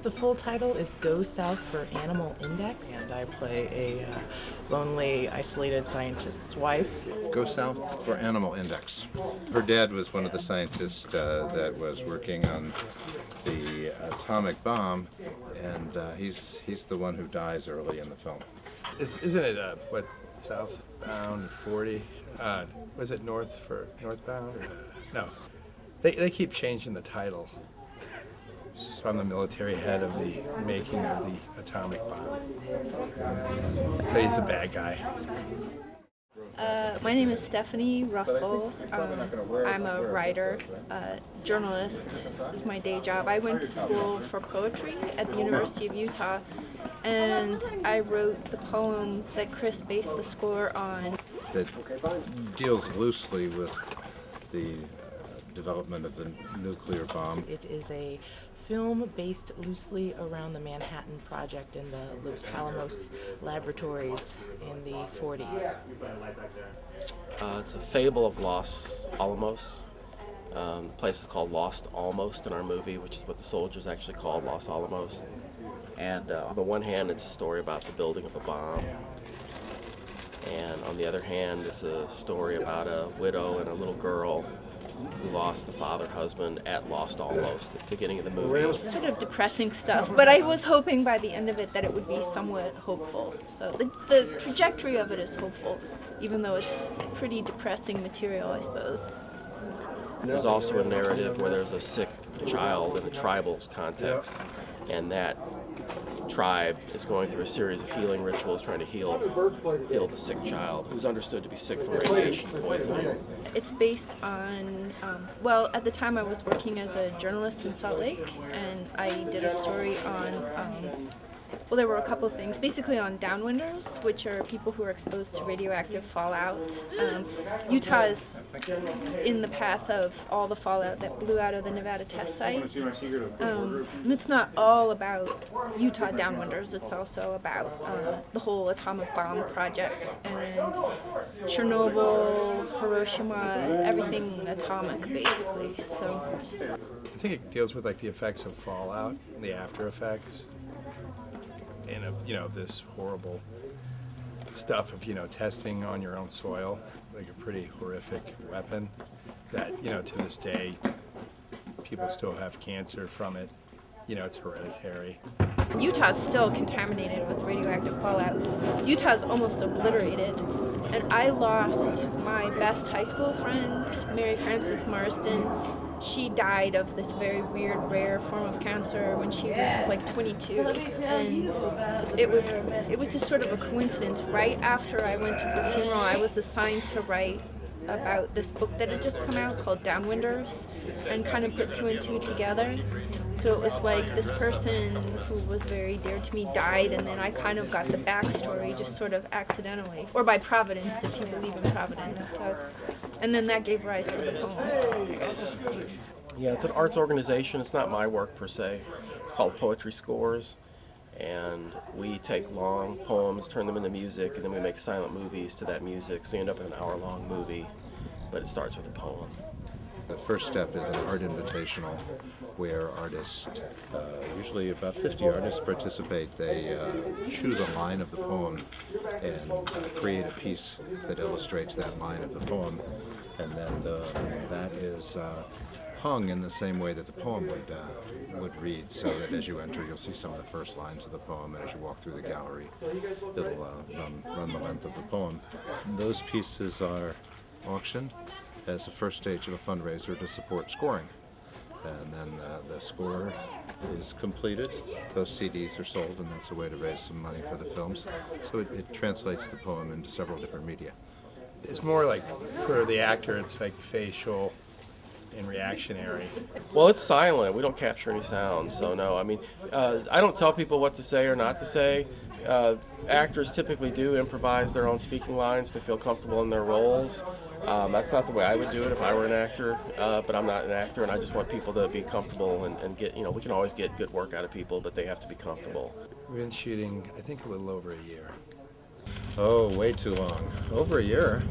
The full title is Go South for Animal Index, and I play a lonely, isolated scientist's wife. Go South for Animal Index. Her dad was one of the scientists that was working on the atomic bomb, and he's the one who dies early in the film. Isn't it southbound 40? Was it northbound? No. They keep changing the title. So I'm the military head of the making of the atomic bomb. So he's the bad guy. My name is Stephanie Russell. I'm a writer, journalist is my day job. I went to school for poetry at the University of Utah, and I wrote the poem that Chris based the score on. That deals loosely with the development of the nuclear bomb. It is a film based loosely around the Manhattan Project in the Los Alamos laboratories in the 40s. It's a fable of Los Alamos. The place is called Lost Almost in our movie, which is what the soldiers actually called Los Alamos. And on the one hand, it's a story about the building of a bomb. And on the other hand, it's a story about a widow and a little girl who lost the father husband at Lost Almost at the beginning of the movie. Sort of depressing stuff, but I was hoping by the end of it that it would be somewhat hopeful. So the trajectory of it is hopeful, even though it's pretty depressing material, I suppose. There's also a narrative where there's a sick child in a tribal context, and that tribe is going through a series of healing rituals trying to heal the sick child who's understood to be sick from radiation poisoning. It's based on, well, at the time I was working as a journalist in Salt Lake, and I did a story on, well, there were a couple of things, basically on downwinders, which are people who are exposed to radioactive fallout. Utah is in the path of all the fallout that blew out of the Nevada test site. And it's not all about Utah downwinders, it's also about the whole atomic bomb project and Chernobyl, Hiroshima, everything atomic, basically. So I think it deals with like the effects of fallout and the after effects. And of this horrible stuff of testing on your own soil, like a pretty horrific weapon that to this day people still have cancer from it. It's hereditary. Utah's still contaminated with radioactive fallout. Utah's almost obliterated. And I lost my best high school friend, Mary Frances Marsden. She died of this very weird, rare form of cancer when she was like 22. And it was just sort of a coincidence. Right after I went to her funeral, I was assigned to write about this book that had just come out called Downwinders, and kind of put two and two together. So it was like this person who was very dear to me died, and then I kind of got the backstory just sort of accidentally, or by providence, if you believe in providence. So, and then that gave rise to the poem, I guess. Yeah, it's an arts organization. It's not my work per se. It's called Poetry Scores. And we take long poems, turn them into music, and then we make silent movies to that music. So you end up with an hour-long movie, but it starts with a poem. The first step is an art invitational where artists, usually about 50 artists participate. They choose a line of the poem and create a piece that illustrates that line of the poem. And then that is hung in the same way that the poem would read, so that as you enter you'll see some of the first lines of the poem, and as you walk through the gallery it'll run the length of the poem. Those pieces are auctioned as the first stage of a fundraiser to support scoring, and then the score is completed, those CDs are sold, and that's a way to raise some money for the films. So it translates the poem into several different media. It's more like, for the actor, it's like facial and reactionary. Well, it's silent. We don't capture any sound, so no. I mean, I don't tell people what to say or not to say. Actors typically do improvise their own speaking lines to feel comfortable in their roles. That's not the way I would do it if I were an actor, but I'm not an actor, and I just want people to be comfortable and get, we can always get good work out of people, but they have to be comfortable. We've been shooting, I think, a little over a year. Oh, way too long. Over a year.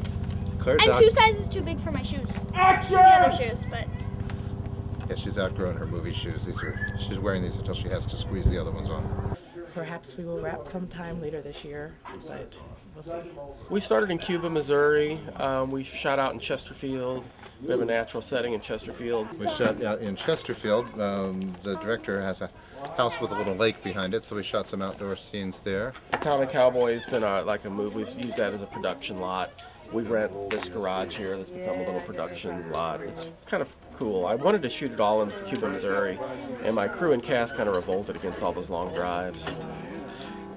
I'm 2 sizes too big for my shoes. Action! The other shoes, but Yeah, she's outgrown her movie shoes. She's wearing these until she has to squeeze the other ones on. Perhaps we will wrap sometime later this year, but we'll see. We started in Cuba, Missouri. We shot out in Chesterfield. We have a natural setting in Chesterfield. We shot out in Chesterfield. The director has a house with a little lake behind it, so we shot some outdoor scenes there. Atomic Cowboy has been like a movie. We've used that as a production lot. We rent this garage here that's become a little production lot. It's kind of cool. I wanted to shoot it all in Cuba, Missouri, and my crew and cast kind of revolted against all those long drives.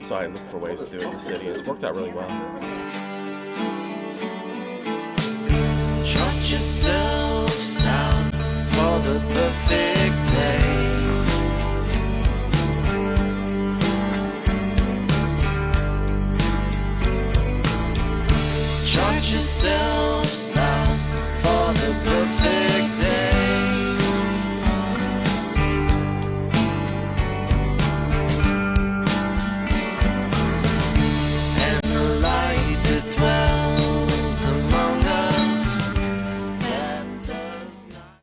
So I looked for ways to do it in the city, and it's worked out really well. Trot yourselves out for the perfect day. Trot yourself